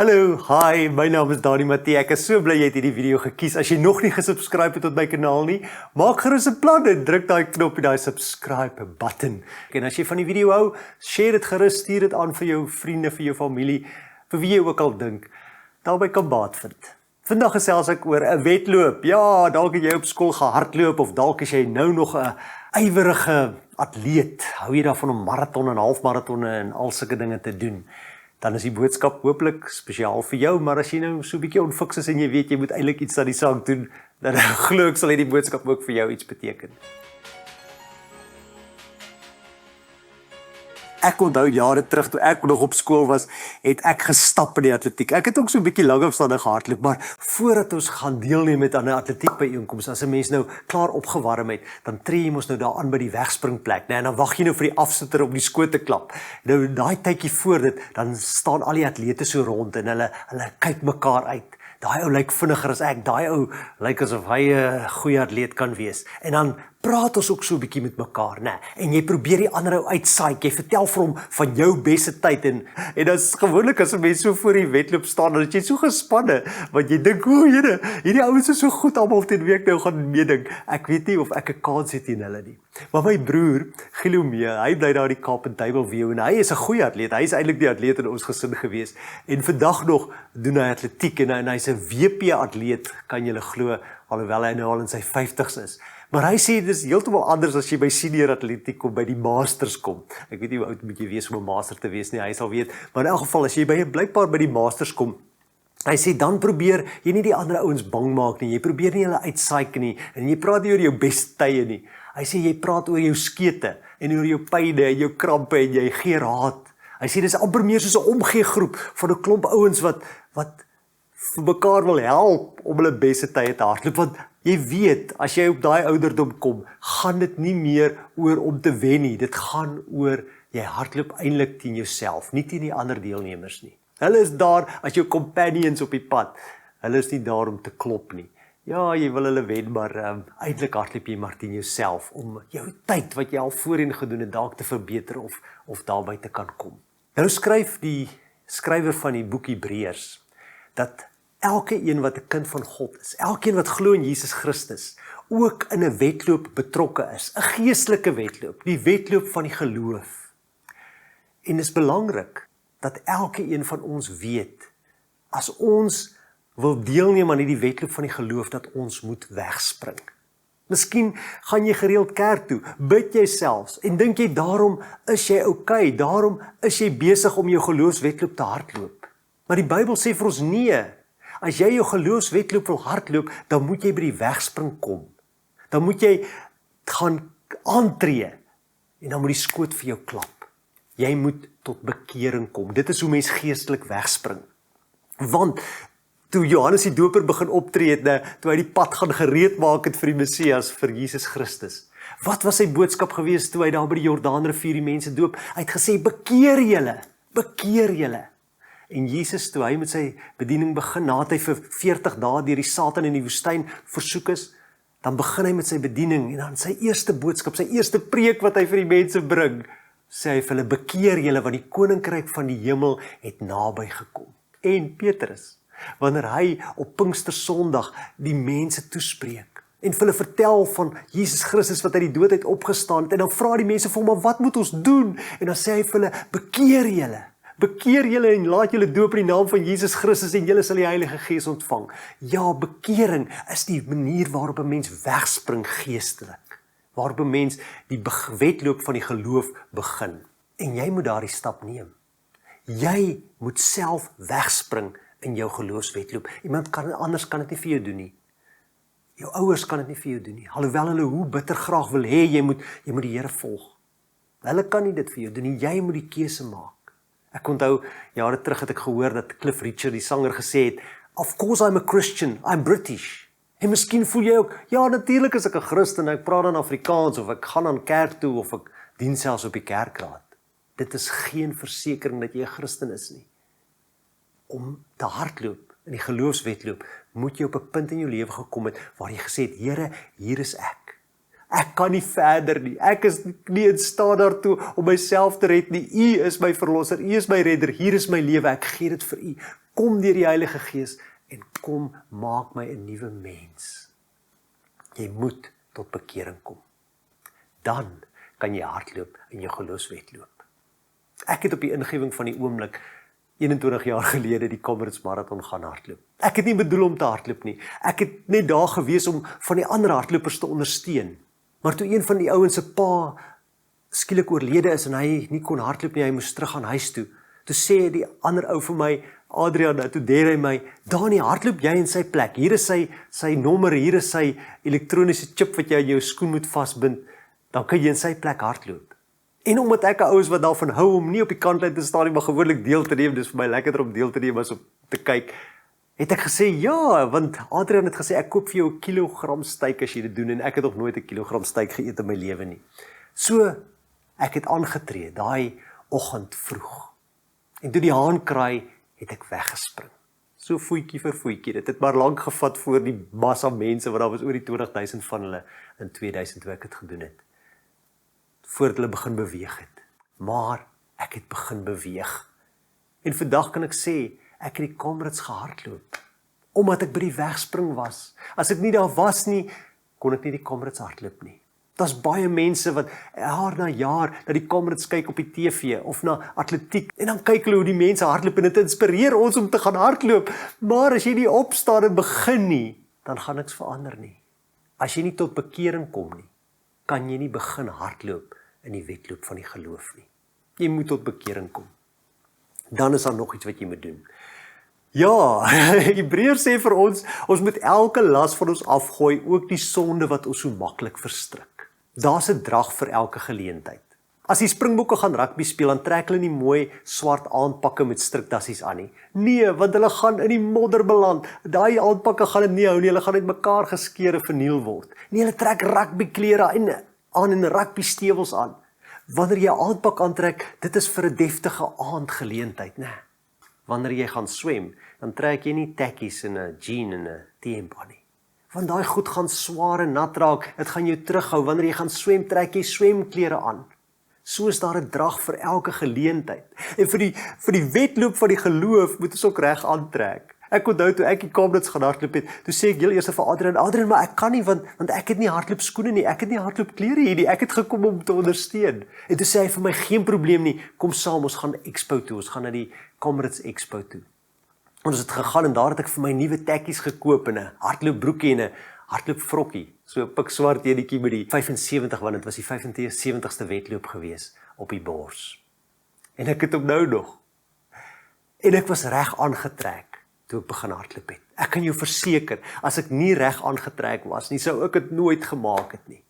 Hallo, hi, my naam is Dani Matthee. Ek is so bly jy het hierdie video gekies. As jy nog nie gesubscribe het tot my kanaal nie, maak gerus 'n plan en druk daai knoppie, daai subscribe button. En as jy van die video hou, share dit gerus, stuur dit aan vir jou vriende, vir jou familie, vir wie jy ook al dink daarby kan baat vind. Vandag gesels ek oor 'n wedloop. Ja, dalk het jy op skool gehardloop of dalk is jy nou nog 'n ywerige atleet. Hou jy daarvan om maraton en halfmaratonne en al sulke dinge te doen? Dan is die boodskap hopelik spesiaal vir jou, maar as jy nou so 'n bietjie onfiks is en jy weet jy moet eintlik iets aan die saak doen, dan glo ek sal hierdie boodskap ook vir jou iets beteken. Ek onthou jare terug toe ek nog op skool was, het ek gestap in die atletiek. Ek het ook so 'n bietjie langafstande gehardloop, maar voordat ons gaan deelneem met aan 'n atletiekbyeenkoms, as 'n mens nou klaar opgewarm het, dan tree jy mos nou daar aan by die wegspringplek, né? En dan wag jy nou vir die afsitter op die skoot te klap. Nou daai tydjie voor dit, dan staan al die atlete so rond en hulle kyk mekaar uit. Daai ou lyk vinniger as ek, daai ou lyk asof hy 'n goeie atleet kan wees. En dan praat ons ook so 'n bietjie met mekaar, né? En jy probeer die ander ou uitsaai, jy vertel vir hom van jou beste tyd en dit is gewoonlik as 'n mens so voor die wedloop staan, dan is jy so gespanne, want jy dink, o, Here, hierdie ouens is so goed almal teen wie ek nou gaan meeding. Ek weet nie of ek 'n kans het teen hulle nie. Maar my broer, Gilomee, hy bly daar in die Kaap in Duiwelview en hy is 'n goeie atleet. Hy is eintlik die atleet in ons gesin gewees. En vandag nog doen hy atletiek en hy's 'n WP atleet, kan jy glo, alhoewel hy nou al in sy 50's is. Maar hy sê dis heeltemal anders as jy by senior atletiek kom, by die masters kom. Ek weet nie hoe oud moet jy wees om 'n master te wees nie, hy sal weet. Maar in elk geval, as jy blykbaar by die masters kom, hy sê dan probeer jy nie die ander ouens bang maak nie, jy probeer nie hulle uitsaik nie, en jy praat nie oor jou beste tye nie. Hy sê jy praat oor jou skete, en oor jou pyne, en jou krampe, en jy gee raad. Hy sê dis amper meer soos 'n omgeegroep van 'n klomp ouens wat vir mekaar wil help om hulle beste tye te hardloop, want jy weet, as jy op daai ouderdom kom, gaan dit nie meer oor om te wen nie, dit gaan oor, jy hardloop eintlik teen jouself, nie teen die ander deelnemers nie. Hulle is daar as jou companions op die pad, hulle is nie daar om te klop nie. Ja, jy wil hulle wen, maar eintlik hardloop jy maar teen jouself, om jou tyd wat jy al voorheen gedoen het, dalk te verbeter of daarby te kan kom. Nou skryf die skrywer van die boek Hebreërs, dat elke een wat 'n kind van God is, elkeen wat glo in Jesus Christus, ook in 'n wedloop betrokke is, 'n geestelike wedloop, die wedloop van die geloof. En dit is belangrik dat elke een van ons weet, as ons wil deelneem aan hierdie wedloop van die geloof, dat ons moet wegspring. Miskien gaan jy gereeld kerk toe, bid jy selfs, en dink jy daarom is jy okay, daarom is jy besig om jou geloofswedloop te hardloop. Maar die Bybel sê vir ons nee. As jy jou geloofswedloop wil hardloop, dan moet jy by die wegspring kom. Dan moet jy gaan aantree en dan moet die skoot vir jou klap. Jy moet tot bekering kom. Dit is hoe mens geestelik wegspring. Want toe Johannes die Doper begin optree het, toe hy die pad gaan gereed maak het vir die Messias, vir Jesus Christus. Wat was sy boodskap gewees toe hy daar by die Jordaanrivier die mense doop? Hy het gesê, bekeer julle. En Jesus, toe hy met sy bediening begin, nadat hy vir 40 dae deur die Satan in die woestyn versoek is, dan begin hy met sy bediening, en dan sy eerste boodskap, sy eerste preek wat hy vir die mense bring, sê hy vir hulle, bekeer julle, want die koninkryk van die hemel het naby gekom. En Petrus, wanneer hy op Pinkstersondag die mense toespreek, en vir hulle vertel van Jesus Christus wat uit die dood uit opgestaan het, en dan vra die mense vir hom, maar wat moet ons doen? En dan sê hy vir hulle, bekeer julle en laat julle doop in die naam van Jesus Christus en julle sal die Heilige Gees ontvang. Ja, bekering is die manier waarop 'n mens wegspring geestelik, waarop 'n mens die wedloop van die geloof begin. En jy moet daardie stap neem. Jy moet self wegspring in jou geloofswedloop. Iemand anders kan dit nie vir jou doen nie. Jou ouers kan dit nie vir jou doen nie. Alhoewel hulle hoe bitter graag wil hê jy moet die Here volg. Hulle kan nie dit vir jou doen nie. Jy moet die keuse maak. Ek onthou, jare terug het ek gehoor dat Cliff Richard, die sanger, gesê het, of course I'm a Christian, I'm British. En miskien voel jy ook, ja, natuurlik is ek 'n Christen, ek praat dan Afrikaans, of ek gaan aan kerk toe, of ek dien selfs op die kerkraad. Dit is geen versekering dat jy 'n Christen is nie. Om te hardloop, in die geloofswedloop, moet jy op 'n punt in jou lewe gekom het, waar jy gesê het, Here, hier is ek. Ek kan nie verder nie. Ek is nie in staat daartoe om myself te red nie. U is my verlosser, U is my redder, hier is my lewe, ek gee dit vir U. Kom deur die Heilige Gees en kom maak my 'n nuwe mens. Jy moet tot bekering kom. Dan kan jy hardloop in jou geloofswedloop. Ek het op die ingewing van die oomblik 21 jaar gelede die Comrades Marathon gaan hardloop. Ek het nie bedoel om te hardloop nie. Ek het net daar gewees om van die ander hardlopers te ondersteun. Maar toe een van die ouens se pa skielik oorlede is en hy nie kon hardloop nie, hy moes terug aan huis toe. Toe sê die ander ou vir my, Adrian, toe deer hy my, Dani, hardloop jy in sy plek. Hier is sy nommer, hier is sy elektroniese chip wat jy in jou skoen moet vasbind. Dan kan jy in sy plek hardloop. En omdat ek 'n ou is wat daarvan hou om nie op die kantlyn te staan nie, maar gewoonlik deel te neem, dis vir my lekkerder om deel te neem as om te kyk, het ek gesê, ja, want Adrian het gesê, ek koop vir jou 1 kilogram steak as jy dit doen, en ek het nog nooit 1 kilogram steak geëet in my lewe nie. So, ek het aangetree, daai oggend vroeg. En toe die haan kraai, het ek weggespring. So voetjie vir voetjie. Dit het maar lank gevat voor die massa mense, want daar was oor die 20.000 van hulle in 2000 toe ek het gedoen het. Voordat hulle begin beweeg het. Maar ek het begin beweeg. En vandag kan ek sê, ek het die Comrades gehardloop. Omdat ek by die wegspring was. As ek nie daar was nie, kon ek nie die Comrades hardloop nie. Daar's baie mense wat jaar na jaar na die Comrades kyk op die TV of na atletiek en dan kyk hulle hoe die mense hardloop en dit inspireer ons om te gaan hardloop. Maar as jy nie opstaan en begin nie, dan gaan niks verander nie. As jy nie tot bekering kom nie, kan jy nie begin hardloop in die wedloop van die geloof nie. Jy moet tot bekering kom. Dan is daar nog iets wat jy moet doen. Ja, Hebreërs sê vir ons moet elke las van ons afgooi, ook die sonde wat ons so maklik verstrik. Daar's 'n drag vir elke geleentheid. As die Springbokke gaan rugby speel, dan trek hulle nie mooi swart aandpakke met strikdassies aan nie. Nee, want hulle gaan in die modder beland. Daai aandpakke gaan dit nie hou nie, hulle gaan uitmekaar geskeur en verniel word. Nee, hulle trek rugbyklere aan en rugby-stewels aan. Wanneer jy 'n aandpak aantrek, dit is vir 'n deftige aandgeleentheid, né? Wanneer jy gaan swem, dan trek jy nie tekkies en 'n jean en 'n T-hemp aan nie. Want daai goed gaan swaar en nat raak, dit gaan jou terughou. Wanneer jy gaan swem, trek jy swemklere aan. So is daar 'n drag vir elke geleentheid. En vir die wedloop van die geloof moet ons ook reg aantrek. Ek onthou toe ek die Comrades gaan hardloop het, toe sê ek heel eers vir Adrian, maar ek kan nie want ek het nie hardloopskoene nie, ek het nie hardloopklere hier nie, ek het gekom om te ondersteun. En toe sê hy vir my, geen probleem nie, kom saam, ons gaan Expo toe, ons gaan na die Comrades Expo toe. Ons het gegaan en daar het ek vir my nuwe tekkies gekoop en 'n hardloopbroekie en 'n hardloopvrokkie, so 'n pikswart enetjie met die 75, want dit was die 75ste wedloop gewees op die bors. En ek het hom nou nog. En ek was reg aangetrek toe ek begin hardloop het. Ek kan jou verseker, as ek nie reg aangetrek was nie, sou ek dit nooit gemaak het nie.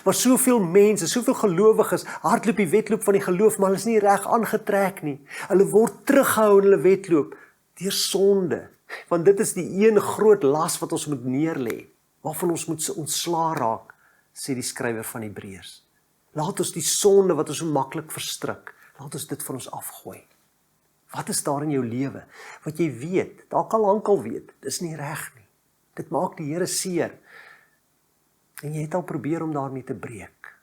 Maar soveel mense, soveel gelowiges hardloop die wedloop van die geloof, maar hulle is nie reg aangetrek nie. Hulle word teruggehou in hulle wedloop deur sonde, want dit is die een groot las wat ons moet neerlê, waarvan ons moet ontslaa raak, sê die skrywer van Hebreërs. Laat ons die sonde wat ons so maklik verstrik, laat ons dit van ons afgooi. Wat is daar in jou lewe wat jy weet, dalk al lankal weet, dis nie reg nie. Dit maak die Here seer. En jy het al probeer om daarmee te breek,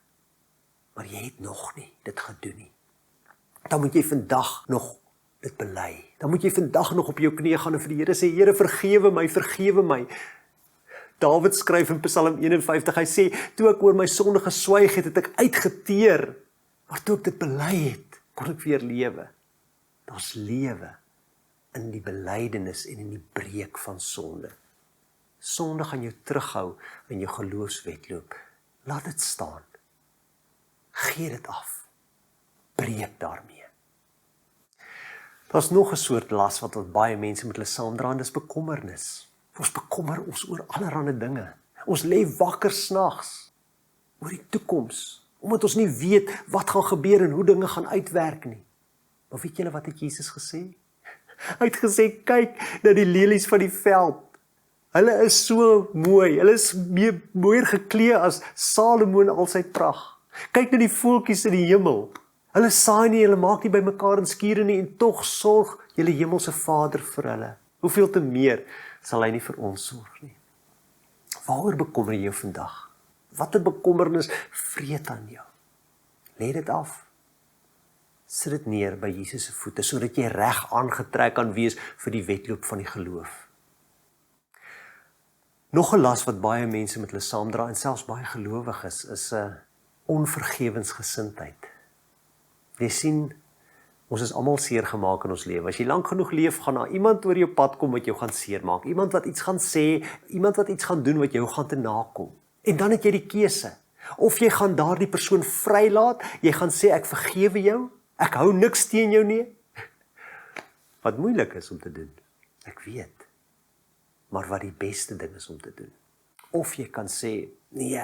maar jy het nog nie dit gedoen nie. Dan moet jy vandag nog dit bely. Dan moet jy vandag nog op jou knieë gaan en vir die Here sê, Here, vergewe my, vergewe my. Dawid skryf in Psalm 51, hy sê, toe ek oor my sonde geswyg het, het ek uitgeteer, maar toe ek dit bely het, kon ek weer lewe. Daar's lewe in die belydenis en in die breek van sonde. Sonde gaan jou terughou in jou geloofswedloop. Laat dit staan. Gee dit af. Breek daarmee. Daar's nog 'n soort las wat baie mense met hulle saamdra, en dis bekommernis. Ons bekommer ons oor allerlei dinge. Ons lê wakker snags oor die toekoms, omdat ons nie weet wat gaan gebeur en hoe dinge gaan uitwerk nie. Maar weet julle wat het Jesus gesê? Hy het gesê, kyk na die lelies van die veld. Hulle is so mooi, hulle is mooier geklee as Salomo in al sy pragt. Kyk na die voeltjies in die hemel. Hulle saai nie, hulle maak nie by mekaar in skure nie, en tog sorg julle hemelse Vader vir hulle. Hoeveel te meer sal hy nie vir ons sorg nie. Waaroor bekommer jy jou vandag? Wat 'n bekommernis vreet aan jou? Lê dit af. Sit dit neer by Jesus se voete, sodat jy reg aangetrek kan wees vir die wedloop van die geloof. Nog 'n las wat baie mense met hulle saamdra, en selfs baie gelowiges, is 'n onvergewensgesindheid. Jy sien, ons is almal seer gemaak in ons lewe. As jy lank genoeg leef, gaan daar iemand oor jou pad kom wat jou gaan seermaak. Iemand wat iets gaan sê, iemand wat iets gaan doen wat jou gaan te nakom. En dan het jy die keuse. Of jy gaan daardie persoon vrylaat, jy gaan sê ek vergewe jou, ek hou niks teen jou nie. Wat moeilik is om te doen, ek weet. Maar wat die beste ding is om te doen. Of jy kan sê, nee,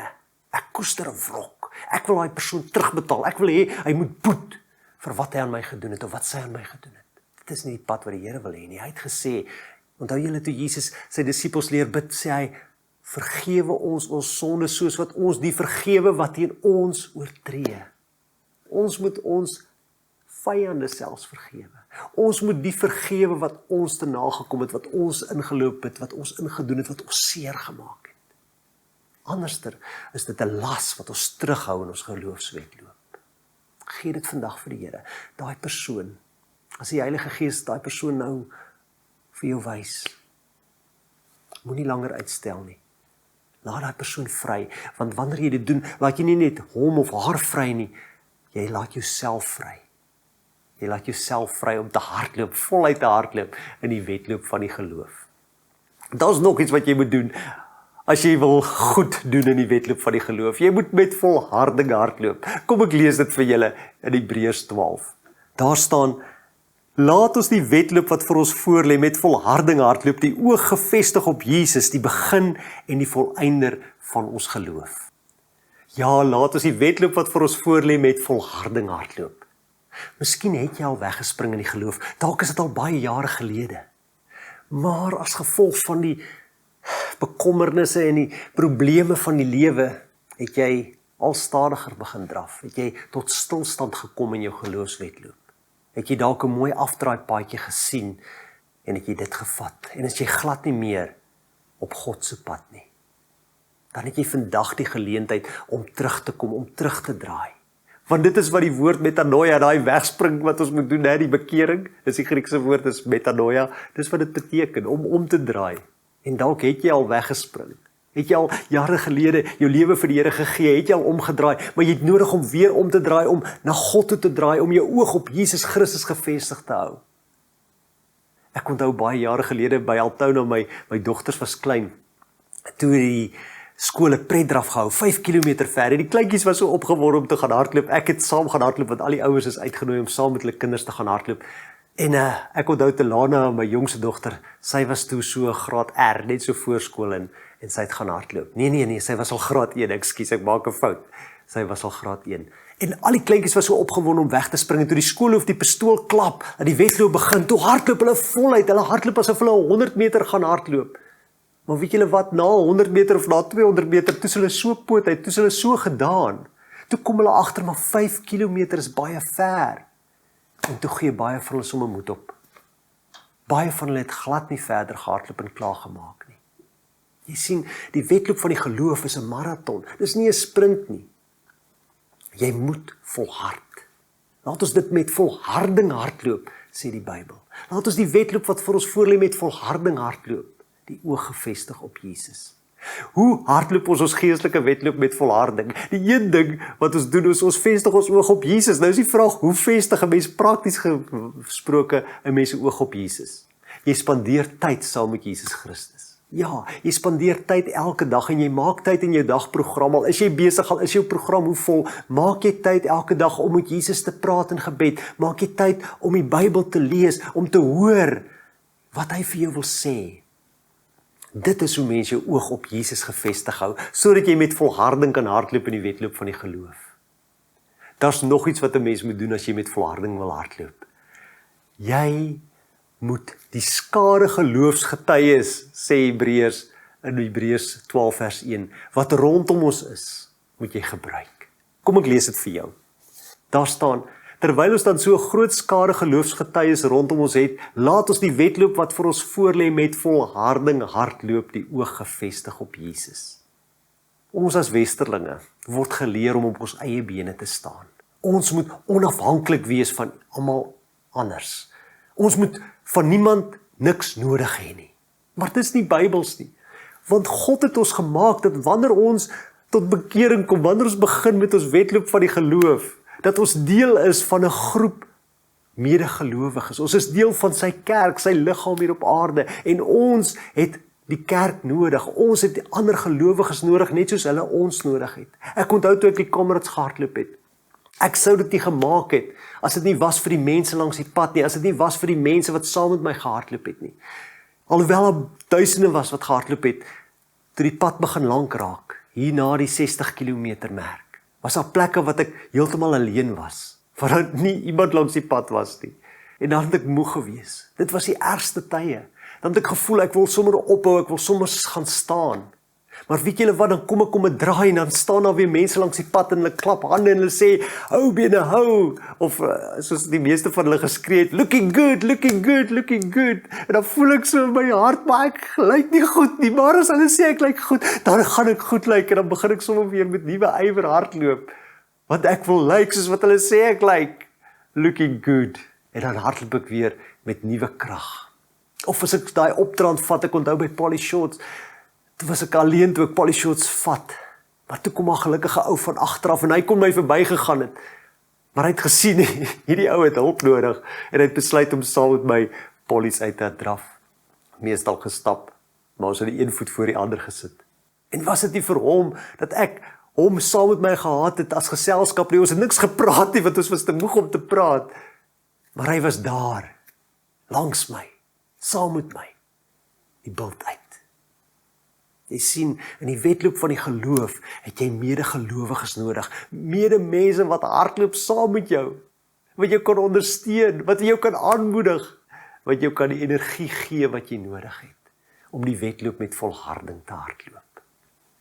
ek koester 'n wrok. Ek wil daai persoon terugbetaal. Ek wil hê hy moet boet vir wat hy aan my gedoen het of wat sy aan my gedoen het. Dit is nie die pad wat die Here wil hê nie. Hy het gesê, onthou julle toe Jesus sy disippels leer bid, sê hy, vergewe ons sonde soos wat ons die vergewe wat teen ons oortree. Ons moet ons vyande selfs vergewe. Ons moet die vergewe wat ons te nagekom het, wat ons ingeloop het, wat ons ingedoen het, wat ons seer gemaak het. Anderster is dit 'n las wat ons terughou in ons geloofswedloop. Gee dit vandag vir die Here. Daai persoon, as die Heilige Gees daai persoon nou vir jou wys, moenie langer uitstel nie. Laat daai persoon vry, want wanneer jy dit doen, laat jy nie net hom of haar vry nie, jy laat jouself vry. Jy laat jouself vry om te hardloop, voluit te hardloop in die wedloop van die geloof. Daar's nog iets wat jy moet doen, as jy wil goed doen in die wedloop van die geloof. Jy moet met volharding hardloop. Kom ek lees dit vir julle in Hebreërs 12. Daar staan, laat ons die wedloop wat vir ons voorlê met volharding hardloop, die oog gefestig op Jesus, die begin en die volëinder van ons geloof. Ja, laat ons die wedloop wat vir ons voorlê met volharding hardloop. Miskien het jy al weggespring in die geloof, dalk is dit al baie jare gelede. Maar as gevolg van die bekommernisse en die probleme van die lewe, het jy al stadiger begin draf, het jy tot stilstand gekom in jou geloofswedloop. Het jy dalk 'n mooi afdraaipaadjie gesien, en het jy dit gevat, en is jy glad nie meer op God se pad nie. Dan het jy vandag die geleentheid om terug te kom, om terug te draai. Want dit is wat die woord metanoia, daai wegspring wat ons moet doen, die bekering, dis die Griekse woord, is metanoia, dis wat dit beteken, om te draai. En dalk het jy al weggespring, het jy al jare gelede jou lewe vir die Here gegee, het jy al omgedraai, maar jy het nodig om weer om te draai, om na God toe te draai, om jou oog op Jesus Christus gefestig te hou. Ek onthou baie jare gelede by Altona, my dogters was klein, toe die skool 'n pretdraf gehou, 5 kilometer ver, en die kleintjies was so opgewonde om te gaan hardloop. Ek het saam gaan hardloop, want al die ouers is uitgenooi om saam met hulle kinders te gaan hardloop. En ek onthou Telana, my jongste dogter, sy was toe so graad R, net so voorskool, en sy het gaan hardloop. Nee, sy was al graad 1, ekskuus, ek maak 'n fout. Sy was al graad 1. En al die kleintjies was so opgewonde om weg te spring, en toe die skoolhoof die pistool klap, en die wedloop begin, toe hardloop hulle voluit, hulle hardloop asof hulle 100 meter gaan hardloop. Maar weet julle wat, na 100 meter of na 200 meter, toe is hulle so poot uit, toe is hulle so gedaan. Toe kom hulle agter, maar 5 kilometer is baie ver. En toe gee baie van hulle sommer moed op. Baie van hulle het glad nie verder gehardloop en klaargemaak nie. Jy sien, die wedloop van die geloof is 'n marathon. Dis nie 'n sprint nie. Jy moet volhard. Laat ons dit met volharding hardloop, sê die Bybel. Laat ons die wedloop wat vir ons voorlê met volharding hardloop. Die oog gefestig op Jesus. Hoe hardloop ons geestelike wedloop met volharding? Die een ding wat ons doen is ons vestig ons oog op Jesus. Nou is die vraag, hoe vestig 'n mens prakties gesproke 'n mens se oog op Jesus? Jy spandeer tyd saam met Jesus Christus. Ja, jy spandeer tyd elke dag en jy maak tyd in jou dagprogram. Al is jy besig, al is jou program hoe vol, maak jy tyd elke dag om met Jesus te praat in gebed. Maak jy tyd om die Bybel te lees, om te hoor wat hy vir jou wil sê. Dit is hoe mens jou oog op Jesus gefestig hou, sodat jy met volharding kan hardloop in die wedloop van die geloof. Daar's nog iets wat 'n mens moet doen as jy met volharding wil hardloop. Jy moet die skare geloofsgetuies, sê Hebreërs in Hebreërs 12 vers 1, wat rondom ons is, moet jy gebruik. Kom ek lees dit vir jou. Daar staan, terwyl ons dan so 'n groot skare geloofsgetuies rondom ons het, laat ons die wedloop wat vir ons voorlê met volharding hardloop, die oog gefestig op Jesus. Ons as westerlinge word geleer om op ons eie bene te staan, Ons moet onafhanklik wees van almal anders. Ons moet van niemand niks nodig hê nie. Maar dit is nie Bybels nie. Want God het ons gemaak dat wanneer ons tot bekering kom, wanneer ons begin met ons wedloop van die geloof, dat ons deel is van 'n groep medegelowiges. Ons is deel van sy kerk, sy liggaam hier op aarde, en ons het die kerk nodig. Ons het die ander gelowiges nodig, net soos hulle ons nodig het. Ek onthou toe ek die Kamerads gehardloop het. Ek sou dit nie gemaak het, as dit nie was vir die mense langs die pad nie, as dit nie was vir die mense wat saam met my gehardloop het nie. Alhoewel daar duisende was wat gehardloop het, toe die pad begin lank raak, hier na die 60 kilometer merk, was daar plekke wat ek heeltemal alleen was, waar nie iemand langs die pad was nie. En dan het ek moeg gewees. Dit was die ergste tye. Dan het ek gevoel, ek wil sommer ophou, ek wil sommer gaan staan. Maar weet julle wat, dan kom ek om 'n draai en dan staan daar weer mense langs die pad en hulle klap hande en hulle sê, hou bene, hou. Of soos die meeste van hulle geskree het, looking good, looking good, looking good. En dan voel ek so in my hart, maar ek lyk nie goed nie. Maar as hulle sê ek lyk goed, dan gaan ek goed lyk en dan begin ek sommer weer met nuwe ywer hardloop. Want ek wil lyk soos wat hulle sê ek lyk, looking good. En dan hardloop ek weer met nuwe krag. Of as ek daai opdraand vat, ek onthou by Polly Shorts, toe was ek alleen toe ek Polly Shorts vat, maar toe kom 'n gelukkige ou van agteraf en hy kon my verbygegaan het, maar hy het gesien, hierdie ou het hulp nodig, en hy het besluit om saam met my Polly's uit te draf, meestal gestap, maar ons het die een voet voor die ander gesit, en was dit nie vir hom, dat ek hom saam met my gehad het as geselskap nie, ons het niks gepraat nie, want ons was te moeg om te praat, maar hy was daar, langs my, saam met my, die bult uit. Jy sien, in die wedloop van die geloof, het jy medegelowiges nodig, medemense wat hardloop saam met jou, wat jou kan ondersteun, wat jou kan aanmoedig, wat jou kan die energie gee wat jy nodig het, om die wedloop met volharding te hardloop.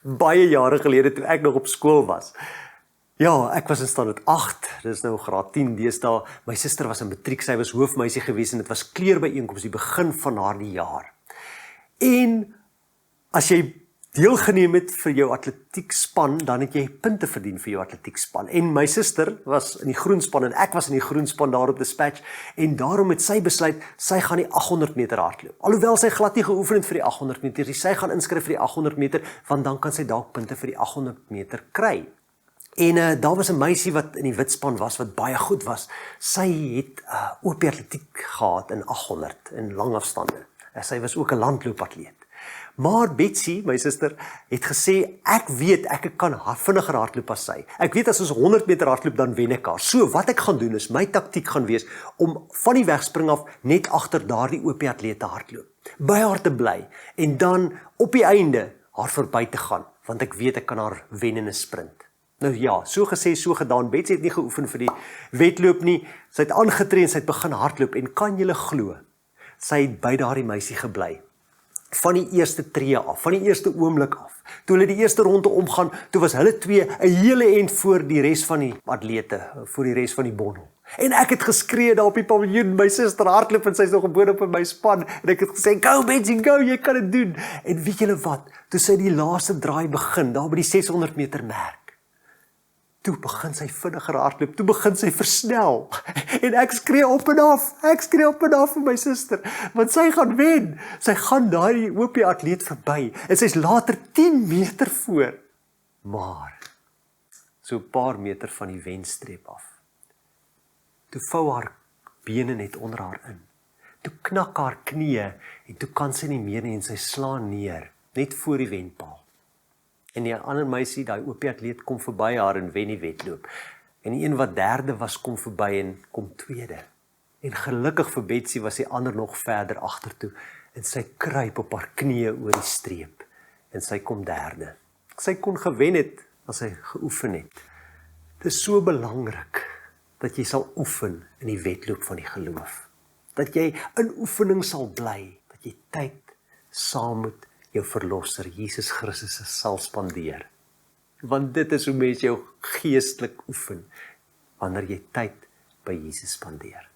Baie jare gelede, toe ek nog op skool was, ja, ek was in standaard 8, dit is nou graad 10 deesdae, my suster was in matriek, sy was hoofmeisie gewees, en dit was kleurbyeenkoms, die begin van haar die jaar. En as jy deelgeneem het vir jou atletiekspan, dan het jy punte verdien vir jou atletiekspan. En my suster was in die groenspan, en ek was in die groenspan daar op Dispatch, en daarom het sy besluit, sy gaan die 800 meter hardloop. Alhoewel sy glad nie geoefen het vir die 800 meter, sy gaan inskryf vir die 800 meter, want dan kan sy dalk punte vir die 800 meter kry. En daar was 'n meisie wat in die witspan was, wat baie goed was. Sy het OP atletiek gehad in 800, in langafstande. Sy was ook 'n landloopatleet. Maar Betsy, my suster, het gesê, ek weet, ek kan vinniger hardloop as sy. Ek weet, as ons 100 meter hardloop, dan wen ek haar. So, wat ek gaan doen is, my taktiek gaan wees, om van die wegspring af, net agter daardie OP-atleet te hardloop. By haar te bly, en dan, op die einde, haar verby te gaan, want ek weet, ek kan haar wen in 'n sprint. Nou ja, so gesê, so gedaan. Betsy het nie geoefen vir die wedloop nie, sy het aangetree en sy het begin hardloop, en kan julle glo, sy het by daardie meisie gebly. Van die eerste tree af, van die eerste oomblik af. Toe hulle die eerste ronde omgaan, toe was hulle twee 'n hele end voor die res van die atlete, voor die res van die bondel. En ek het geskree daar op die paviljoen, my suster hardloop en sy is nog gebore op in my span, en ek het gesê, go Betsy, go, jy kan dit doen. En weet julle wat, toe sy die laaste draai begin, daar by die 600 meter merk, toe begin sy vinniger hardloop, toe begin sy versnel, en ek skree op en af vir my suster, want sy gaan wen, sy gaan daai OP-atleet verby, en sy is later 10 meter voor, maar, so 'n paar meter van die wenstreep af, toe vou haar bene net onder haar in, toe knak haar knie, en toe kan sy nie meer nie, en sy slaan neer, net voor die wenpaal. En die ander meisie, die OP-atleet, kom verby haar en wen die wedloop. En die een wat derde was, kom verby en kom tweede. En gelukkig vir Betsy was die ander nog verder agtertoe. En sy kruip op haar knieë oor die streep. En sy kom derde. Sy kon gewen het, as sy geoefen het. Dit is so belangrik, dat jy sal oefen in die wedloop van die geloof. Dat jy in oefening sal bly, dat jy tyd saam met jou verlosser, Jesus Christus, sal spandeer. Want dit is hoe mens jou geestelik oefen, wanneer jy tyd by Jesus spandeer.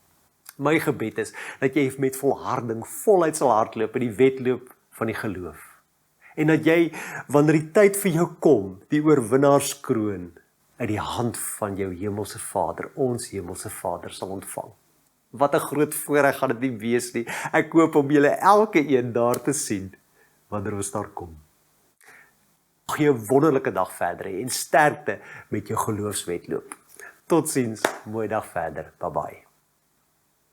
My gebed is, dat jy met volharding voluit sal hardloop in die wedloop van die geloof. En dat jy, wanneer die tyd vir jou kom, die oorwinnaarskroon uit die hand van jou hemelse Vader, ons hemelse Vader sal ontvang. Wat 'n groot voorreg gaan dit nie wees nie. Ek hoop om julle elke een daar te sien, wanneer ons daar kom. Mag jy 'n wonderlike dag verder hê en sterkte met jou geloofswedloop. Totsiens, mooi dag verder. Bye bye.